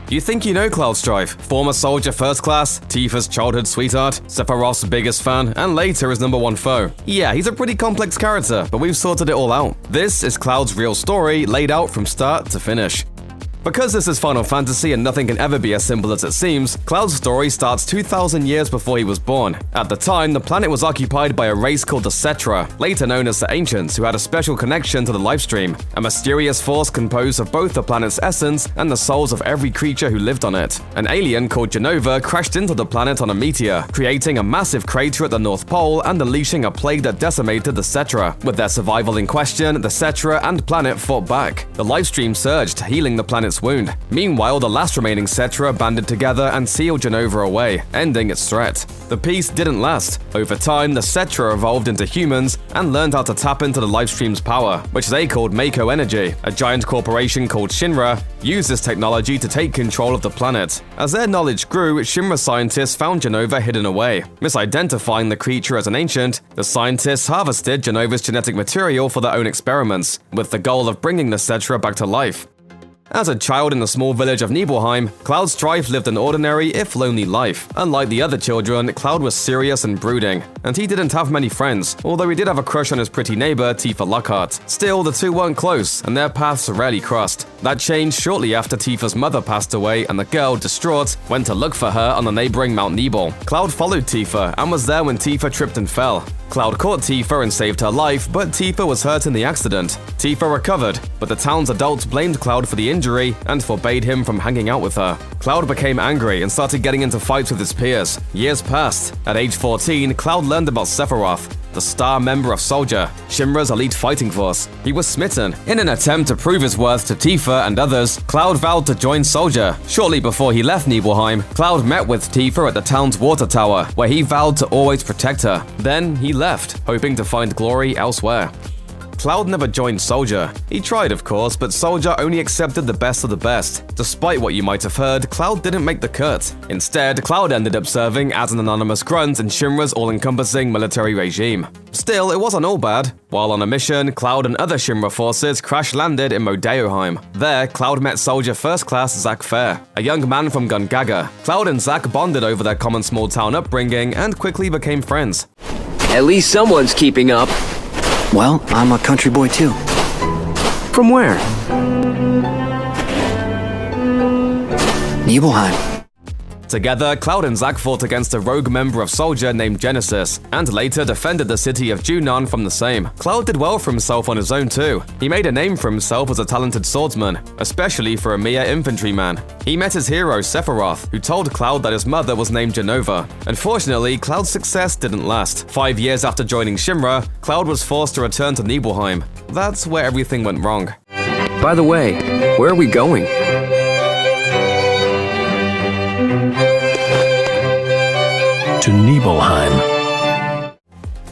You think you know Cloud Strife, former soldier first class, Tifa's childhood sweetheart, Sephiroth's biggest fan, and later his #1 foe. Yeah, he's a pretty complex character, but we've sorted it all out. This is Cloud's real story, laid out from start to finish. Because this is Final Fantasy and nothing can ever be as simple as it seems, Cloud's story starts 2,000 years before he was born. At the time, the planet was occupied by a race called the Cetra, later known as the Ancients, who had a special connection to the Lifestream, a mysterious force composed of both the planet's essence and the souls of every creature who lived on it. An alien called Jenova crashed into the planet on a meteor, creating a massive crater at the North Pole and unleashing a plague that decimated the Cetra. With their survival in question, the Cetra and planet fought back. The Lifestream surged, healing the planet's wound. Meanwhile, the last remaining Cetra banded together and sealed Jenova away, ending its threat. The peace didn't last. Over time, the Cetra evolved into humans and learned how to tap into the Lifestream's power, which they called Mako Energy. A giant corporation called Shinra used this technology to take control of the planet. As their knowledge grew, Shinra scientists found Jenova hidden away. Misidentifying the creature as an ancient, the scientists harvested Jenova's genetic material for their own experiments, with the goal of bringing the Cetra back to life. As a child in the small village of Nibelheim, Cloud Strife lived an ordinary, if lonely life. Unlike the other children, Cloud was serious and brooding, and he didn't have many friends, although he did have a crush on his pretty neighbor, Tifa Lockhart. Still, the two weren't close, and their paths rarely crossed. That changed shortly after Tifa's mother passed away, and the girl, distraught, went to look for her on the neighboring Mount Nibel. Cloud followed Tifa, and was there when Tifa tripped and fell. Cloud caught Tifa and saved her life, but Tifa was hurt in the accident. Tifa recovered, but the town's adults blamed Cloud for the injury and forbade him from hanging out with her. Cloud became angry and started getting into fights with his peers. Years passed. At age 14, Cloud learned about Sephiroth, the star member of Soldier, Shinra's elite fighting force. He was smitten. In an attempt to prove his worth to Tifa and others, Cloud vowed to join Soldier. Shortly before he left Nibelheim, Cloud met with Tifa at the town's water tower, where he vowed to always protect her. Then he left, hoping to find glory elsewhere. Cloud never joined Soldier. He tried, of course, but Soldier only accepted the best of the best. Despite what you might have heard, Cloud didn't make the cut. Instead, Cloud ended up serving as an anonymous grunt in Shinra's all-encompassing military regime. Still, it wasn't all bad. While on a mission, Cloud and other Shinra forces crash-landed in Meteorfall. There, Cloud met Soldier First Class Zack, a young man from Gungaga. Cloud and Zack bonded over their common small-town upbringing and quickly became friends. At least someone's keeping up. Well, I'm a country boy too. From where? Nibelheim. Together, Cloud and Zack fought against a rogue member of Soldier named Genesis, and later defended the city of Junon from the same. Cloud did well for himself on his own too. He made a name for himself as a talented swordsman, especially for a mere infantryman. He met his hero, Sephiroth, who told Cloud that his mother was named Jenova. Unfortunately, Cloud's success didn't last. 5 years after joining Shinra, Cloud was forced to return to Nibelheim. That's where everything went wrong. By the way, where are we going? To Nibelheim.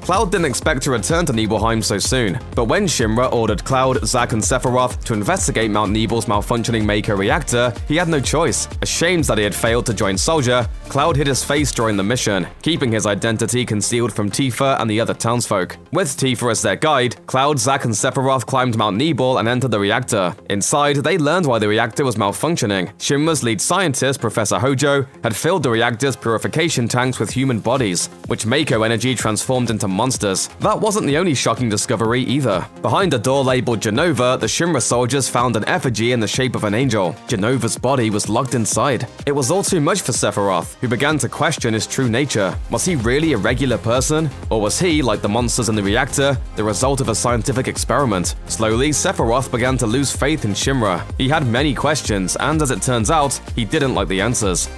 Cloud didn't expect to return to Nibelheim so soon, but when Shinra ordered Cloud, Zack, and Sephiroth to investigate Mount Nibel's malfunctioning Mako reactor, he had no choice. Ashamed that he had failed to join Soldier, Cloud hid his face during the mission, keeping his identity concealed from Tifa and the other townsfolk. With Tifa as their guide, Cloud, Zack, and Sephiroth climbed Mount Nibel and entered the reactor. Inside, they learned why the reactor was malfunctioning. Shinra's lead scientist, Professor Hojo, had filled the reactor's purification tanks with human bodies, which Mako energy transformed into monsters. That wasn't the only shocking discovery either. Behind a door labeled Jenova, the Shinra soldiers found an effigy in the shape of an angel. Jenova's body was locked inside. It was all too much for Sephiroth, who began to question his true nature. Was he really a regular person? Or was he, like the monsters in the reactor, the result of a scientific experiment? Slowly, Sephiroth began to lose faith in Shinra. He had many questions, and as it turns out, he didn't like the answers.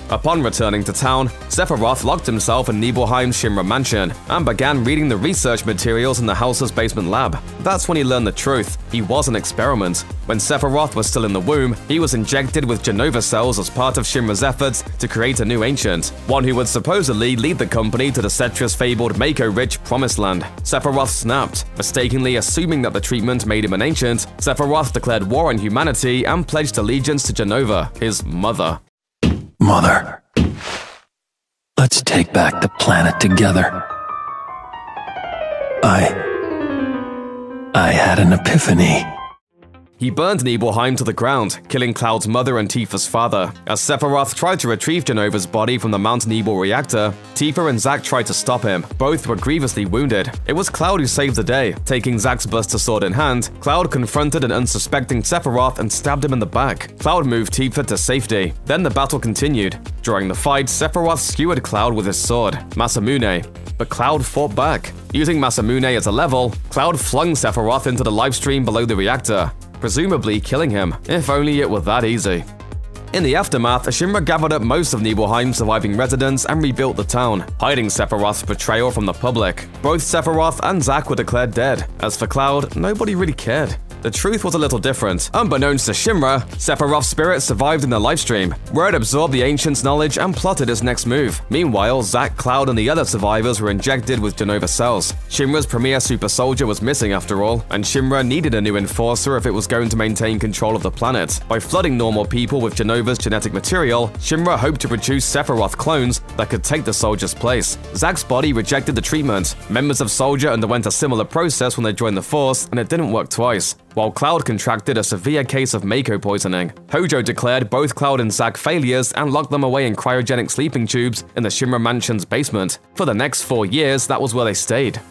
Upon returning to town, Sephiroth locked himself in Nibelheim's Shinra mansion and began reading the research materials in the house's basement lab. That's when he learned the truth. He was an experiment. When Sephiroth was still in the womb, he was injected with Jenova cells as part of Shinra's efforts to create a new ancient, one who would supposedly lead the company to the Cetra's fabled Mako-rich Promised Land. Sephiroth snapped, mistakenly assuming that the treatment made him an ancient. Sephiroth declared war on humanity and pledged allegiance to Jenova, his mother. Mother, let's take back the planet together. I had an epiphany. He burned Nibelheim to the ground, killing Cloud's mother and Tifa's father. As Sephiroth tried to retrieve Jenova's body from the Mount Nibel reactor, Tifa and Zack tried to stop him. Both were grievously wounded. It was Cloud who saved the day. Taking Zack's Buster Sword in hand, Cloud confronted an unsuspecting Sephiroth and stabbed him in the back. Cloud moved Tifa to safety. Then the battle continued. During the fight, Sephiroth skewered Cloud with his sword, Masamune, but Cloud fought back. Using Masamune as a level, Cloud flung Sephiroth into the livestream below the reactor, presumably killing him. If only it were that easy. In the aftermath, Shinra gathered up most of Nibelheim's surviving residents and rebuilt the town, hiding Sephiroth's betrayal from the public. Both Sephiroth and Zack were declared dead. As for Cloud, nobody really cared. The truth was a little different. Unbeknownst to Shinra, Sephiroth's spirit survived in the livestream, where it absorbed the Ancient's knowledge and plotted his next move. Meanwhile, Zack, Cloud, and the other survivors were injected with Jenova cells. Shinra's premier super soldier was missing after all, and Shinra needed a new enforcer if it was going to maintain control of the planet. By flooding normal people with Jenova's genetic material, Shinra hoped to produce Sephiroth clones that could take the soldier's place. Zack's body rejected the treatment. Members of Soldier underwent a similar process when they joined the Force, and it didn't work twice. While Cloud contracted a severe case of Mako poisoning. Hojo declared both Cloud and Zack failures and locked them away in cryogenic sleeping tubes in the Shinra Mansion's basement. For the next 4 years, that was where they stayed.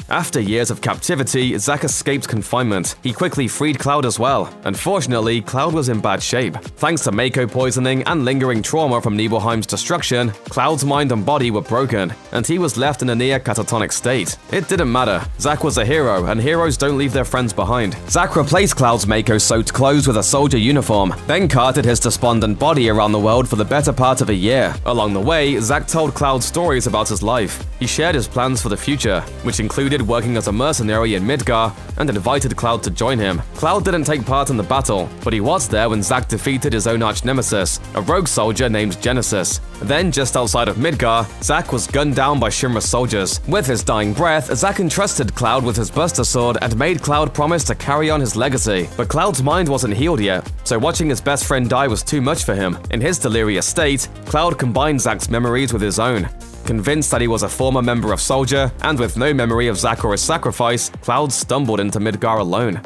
After years of captivity, Zack escaped confinement. He quickly freed Cloud as well. Unfortunately, Cloud was in bad shape. Thanks to Mako poisoning and lingering trauma from Nibelheim's destruction, Cloud's mind and body were broken, and he was left in a near catatonic state. It didn't matter. Zack was a hero, and heroes don't leave their friends behind. Zack replaced Cloud's Mako-soaked clothes with a soldier uniform, then carted his despondent body around the world for the better part of a year. Along the way, Zack told Cloud stories about his life. He shared his plans for the future, which included working as a mercenary in Midgar, and invited Cloud to join him. Cloud didn't take part in the battle, but he was there when Zack defeated his own arch-nemesis, a rogue soldier named Genesis. Then, just outside of Midgar, Zack was gunned down by Shinra soldiers. With his dying breath, Zack entrusted Cloud with his Buster Sword and made Cloud promise to carry on his legacy. But Cloud's mind wasn't healed yet, so watching his best friend die was too much for him. In his delirious state, Cloud combined Zack's memories with his own. Convinced that he was a former member of Soldier, and with no memory of Zack or his sacrifice, Cloud stumbled into Midgar alone.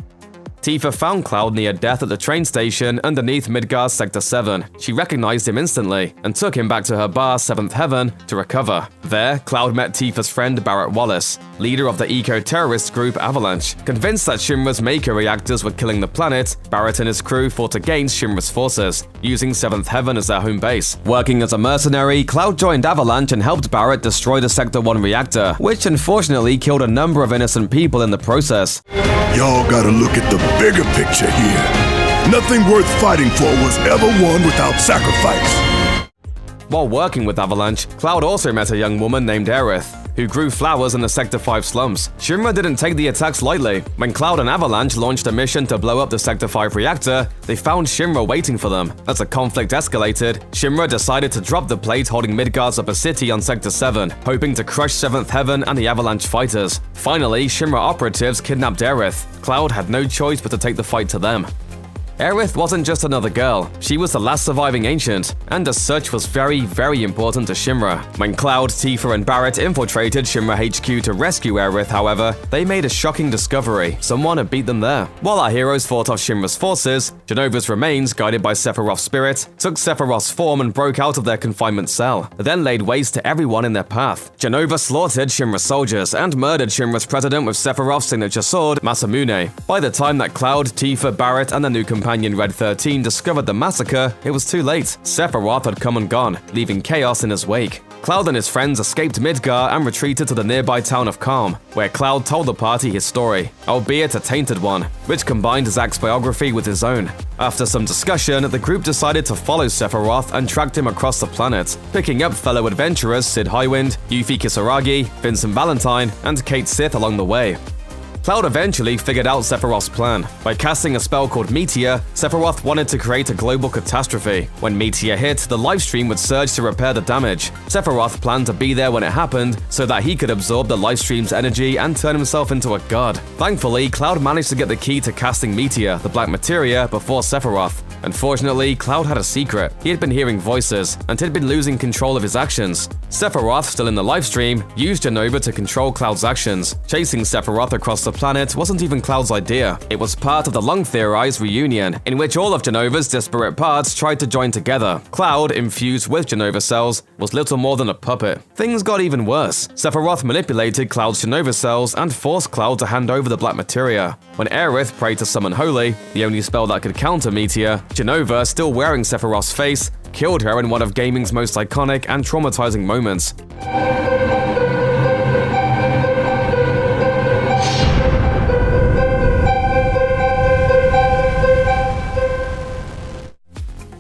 Tifa found Cloud near death at the train station underneath Midgar's Sector 7. She recognized him instantly and took him back to her bar, 7th Heaven, to recover. There, Cloud met Tifa's friend Barrett Wallace, leader of the eco-terrorist group Avalanche. Convinced that Shinra's Mako reactors were killing the planet, Barrett and his crew fought against Shinra's forces, using 7th Heaven as their home base. Working as a mercenary, Cloud joined Avalanche and helped Barrett destroy the Sector 1 reactor, which unfortunately killed a number of innocent people in the process. Y'all gotta look at the bigger picture here. Nothing worth fighting for was ever won without sacrifice. While working with Avalanche, Cloud also met a young woman named Aerith, who grew flowers in the Sector 5 slums. Shinra didn't take the attacks lightly. When Cloud and Avalanche launched a mission to blow up the Sector 5 reactor, they found Shinra waiting for them. As the conflict escalated, Shinra decided to drop the plate holding Midgar's upper city on Sector 7, hoping to crush 7th Heaven and the Avalanche fighters. Finally, Shinra operatives kidnapped Aerith. Cloud had no choice but to take the fight to them. Aerith wasn't just another girl, she was the last surviving Ancient, and as such was very, very important to Shinra. When Cloud, Tifa, and Barrett infiltrated Shinra HQ to rescue Aerith, however, they made a shocking discovery. Someone had beat them there. While our heroes fought off Shinra's forces, Jenova's remains, guided by Sephiroth's spirit, took Sephiroth's form and broke out of their confinement cell, then laid waste to everyone in their path. Jenova slaughtered Shinra soldiers and murdered Shinra's president with Sephiroth's signature sword, Masamune. By the time that Cloud, Tifa, Barrett, and the new companion Red 13 discovered the massacre, it was too late. Sephiroth had come and gone, leaving chaos in his wake. Cloud and his friends escaped Midgar and retreated to the nearby town of Calm, where Cloud told the party his story, albeit a tainted one, which combined Zack's biography with his own. After some discussion, the group decided to follow Sephiroth and tracked him across the planet, picking up fellow adventurers Sid Highwind, Yuffie Kisaragi, Vincent Valentine, and Kate Sith along the way. Cloud eventually figured out Sephiroth's plan. By casting a spell called Meteor, Sephiroth wanted to create a global catastrophe. When Meteor hit, the livestream would surge to repair the damage. Sephiroth planned to be there when it happened, so that he could absorb the livestream's energy and turn himself into a god. Thankfully, Cloud managed to get the key to casting Meteor, the black materia, before Sephiroth. Unfortunately, Cloud had a secret. He had been hearing voices, and had been losing control of his actions. Sephiroth, still in the livestream, used Jenova to control Cloud's actions. Chasing Sephiroth across the planet wasn't even Cloud's idea. It was part of the long-theorized reunion, in which all of Jenova's disparate parts tried to join together. Cloud, infused with Jenova cells, was little more than a puppet. Things got even worse. Sephiroth manipulated Cloud's Jenova cells and forced Cloud to hand over the black materia. When Aerith prayed to summon Holy, the only spell that could counter Meteor, Jenova, still wearing Sephiroth's face, killed her in one of gaming's most iconic and traumatizing moments.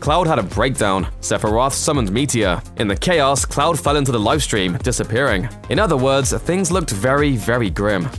Cloud had a breakdown. Sephiroth summoned Meteor. In the chaos, Cloud fell into the livestream, disappearing. In other words, things looked very, very grim.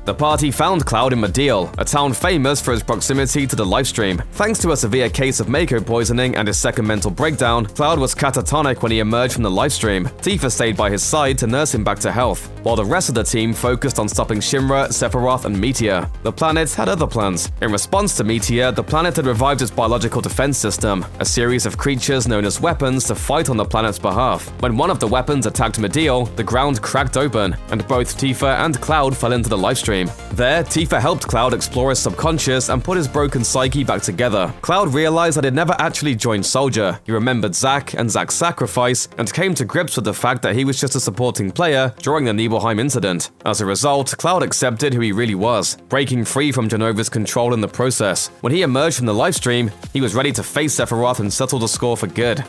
The party found Cloud in Meteorfall, a town famous for its proximity to the livestream. Thanks to a severe case of Mako poisoning and his second mental breakdown, Cloud was catatonic when he emerged from the livestream. Tifa stayed by his side to nurse him back to health, while the rest of the team focused on stopping Shinra, Sephiroth, and Meteor. The planet had other plans. In response to Meteor, the planet had revived its biological defense system, a series of creatures known as weapons to fight on the planet's behalf. When one of the weapons attacked Meteorfall, the ground cracked open, and both Tifa and Cloud fell into the livestream. There, Tifa helped Cloud explore his subconscious and put his broken psyche back together. Cloud realized that he'd never actually joined Soldier. He remembered Zack and Zack's sacrifice, and came to grips with the fact that he was just a supporting player during the Nibelheim Incident. As a result, Cloud accepted who he really was, breaking free from Jenova's control in the process. When he emerged from the livestream, he was ready to face Sephiroth and settle the score for good.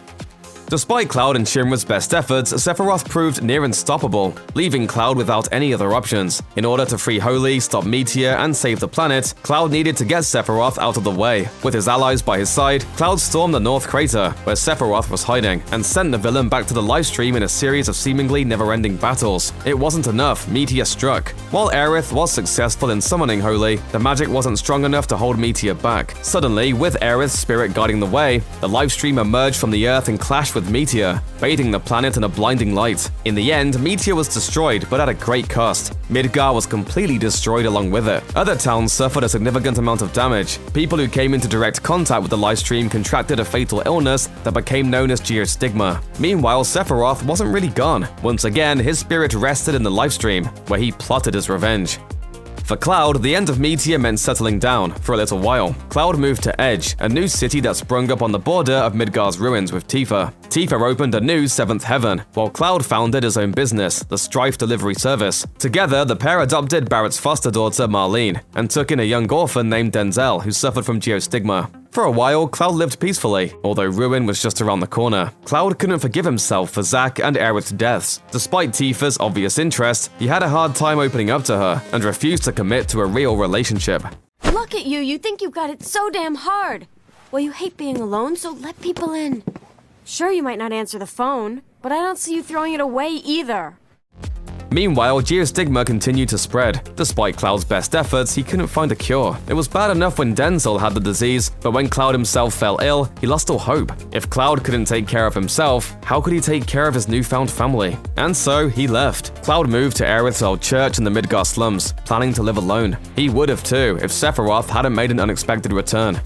Despite Cloud and Shinra's best efforts, Sephiroth proved near unstoppable, leaving Cloud without any other options. In order to free Holy, stop Meteor, and save the planet, Cloud needed to get Sephiroth out of the way. With his allies by his side, Cloud stormed the North Crater, where Sephiroth was hiding, and sent the villain back to the livestream in a series of seemingly never-ending battles. It wasn't enough, Meteor struck. While Aerith was successful in summoning Holy, the magic wasn't strong enough to hold Meteor back. Suddenly, with Aerith's spirit guiding the way, the livestream emerged from the Earth and clashed with Meteor, bathing the planet in a blinding light. In the end, Meteor was destroyed, but at a great cost. Midgar was completely destroyed along with it. Other towns suffered a significant amount of damage. People who came into direct contact with the livestream contracted a fatal illness that became known as geostigma. Meanwhile, Sephiroth wasn't really gone. Once again, his spirit rested in the livestream, where he plotted his revenge. For Cloud, the end of Meteor meant settling down for a little while. Cloud moved to Edge, a new city that sprung up on the border of Midgar's ruins with Tifa. Tifa opened a new 7th Heaven, while Cloud founded his own business, the Strife delivery service. Together, the pair adopted Barrett's foster daughter, Marlene, and took in a young orphan named Denzel, who suffered from geostigma. For a while, Cloud lived peacefully, although ruin was just around the corner. Cloud couldn't forgive himself for Zack and Aerith's deaths. Despite Tifa's obvious interest, he had a hard time opening up to her, and refused to commit to a real relationship. Look at you think you've got it so damn hard. Well, you hate being alone, so let people in. Sure, you might not answer the phone, but I don't see you throwing it away either. Meanwhile, geostigma continued to spread. Despite Cloud's best efforts, he couldn't find a cure. It was bad enough when Denzel had the disease, but when Cloud himself fell ill, he lost all hope. If Cloud couldn't take care of himself, how could he take care of his newfound family? And so, he left. Cloud moved to Aerith's old church in the Midgar slums, planning to live alone. He would have too, if Sephiroth hadn't made an unexpected return.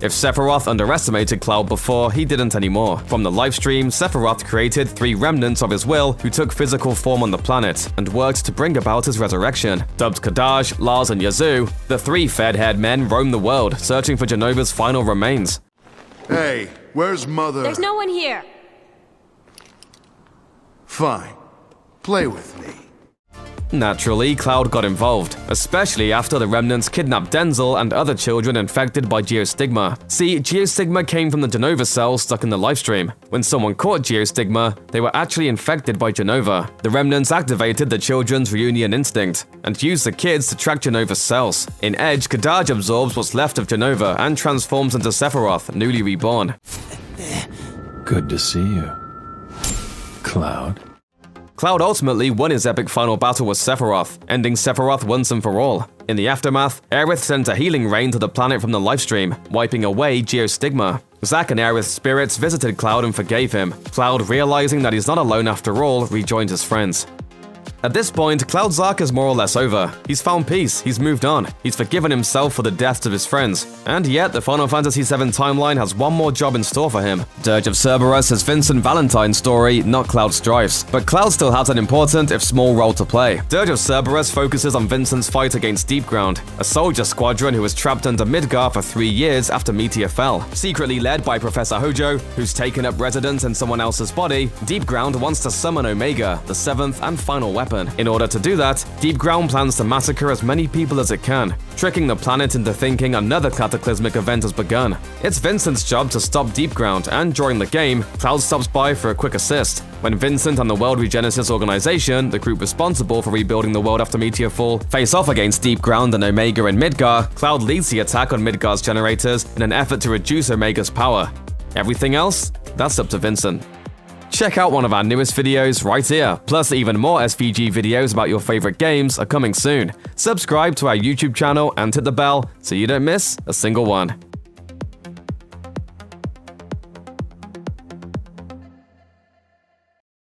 If Sephiroth underestimated Cloud before, he didn't anymore. From the livestream, Sephiroth created 3 remnants of his will who took physical form on the planet, and worked to bring about his resurrection. Dubbed Kadaj, Lars, and Yazoo, the 3 fed-haired men roam the world, searching for Jenova's final remains. Hey, where's Mother? There's no one here. Fine. Play with me. Naturally, Cloud got involved, especially after the remnants kidnapped Denzel and other children infected by geostigma. See, geostigma came from the Jenova cells stuck in the livestream. When someone caught geostigma, they were actually infected by Jenova. The remnants activated the children's reunion instinct, and used the kids to track Jenova's cells. In Edge, Kadaj absorbs what's left of Jenova and transforms into Sephiroth, newly reborn. Good to see you, Cloud. Cloud ultimately won his epic final battle with Sephiroth, ending Sephiroth once and for all. In the aftermath, Aerith sent a healing rain to the planet from the livestream, wiping away geostigma. Zack and Aerith's spirits visited Cloud and forgave him. Cloud, realizing that he's not alone after all, rejoined his friends. At this point, Cloud's arc is more or less over. He's found peace, he's moved on, he's forgiven himself for the deaths of his friends. And yet, the Final Fantasy VII timeline has one more job in store for him. Dirge of Cerberus is Vincent Valentine's story, not Cloud Strife's. But Cloud still has an important, if small, role to play. Dirge of Cerberus focuses on Vincent's fight against Deepground, a soldier squadron who was trapped under Midgar for 3 years after Meteorfall. Secretly led by Professor Hojo, who's taken up residence in someone else's body, Deepground wants to summon Omega, the 7th and final weapon. In order to do that, Deepground plans to massacre as many people as it can, tricking the planet into thinking another cataclysmic event has begun. It's Vincent's job to stop Deepground, and during the game, Cloud stops by for a quick assist. When Vincent and the World Regenesis Organization, the group responsible for rebuilding the world after Meteorfall, face off against Deepground and Omega in Midgar, Cloud leads the attack on Midgar's generators in an effort to reduce Omega's power. Everything else? That's up to Vincent. Check out one of our newest videos right here, plus even more SVG videos about your favorite games are coming soon. Subscribe to our YouTube channel and hit the bell so you don't miss a single one.